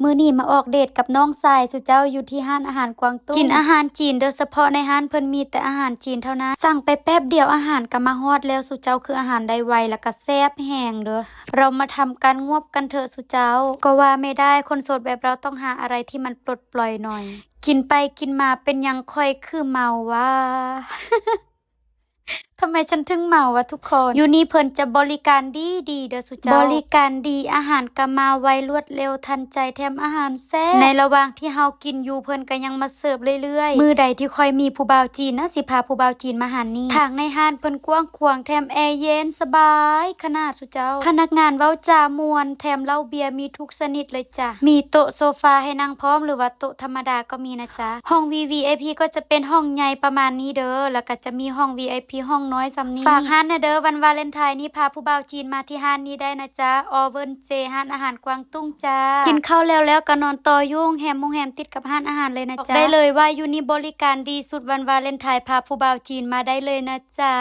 มื้อนี้มาออกเดทกับน้องชายสุเจ้าอยู่ที่ร้านอาหารกวางตุ้งกินอาหารจีนโดยเฉพาะในร้านเพิ่นมีแต่อาหารจีนเท่านั้นสั่งไปแป๊บเดียวอาหารก็มาฮอดแล้วสุเจ้าคืออาหารได้ไวแล้วก็แซ่บแฮงเด้อเรามาทำการงวบกันเถอะสุเจ้าก็ว่าไม่ได้คนโสดแบบเราต้องหาอะไรที่มันปลดปล่อยหน่อยกินไปกินมาเป็นหยังค่อยคือเมาวะ ทำไมฉันถึงเมาวะทุกคนอยู่นี่เพิ่นจะบริการดีเด้อสุเจ้าบริการดีอาหารก็มาไวรวดเร็วทันใจแถมอาหารแซ่บในระหว่างที่เฮากินอยู่เพิ่นก็ยังมาเสิร์ฟเรื่อยๆมื้อใดที่ค่อยมีผู้บ่าวจีนนะสิพาผู้บ่าวจีนมาหานี่ทางในห้านเพิ่นกว้างขวางแถมแอร์เย็นสบายขนาดสุเจ้าพนักงานเว้าจาม่วนแถมเหล้าเบียร์มีทุกชนิดเลยจ้ะมีโต๊ะโซฟาให้นั่งพร้อมหรือว่าโต๊ะธรรมดาก็มีนะจ๊ะห้อง VVIP ก็จะเป็นห้องใหญ่ประมาณนี้เด้อแล้วก็จะมีห้อง VIP ห้องน้อยซำนี้ฝากร้านนะเด้อวันวาเลนไทน์นี้พาผู้บ่าวจีนมาที่ร้านนี้ได้นะจ๊ะออเวิร์นเจร้านอาหารกวางตุ้งจ้ากินข้าวแล้วก็นอนต่อยุ่งแฮมติดกับร้านอาหารเลยนะจ๊ะได้เลยว่าอยู่นี่บริการดีสุดวันวาเลนไทน์พาผู้บ่าวจีนมาได้เลยนะจ๊ะ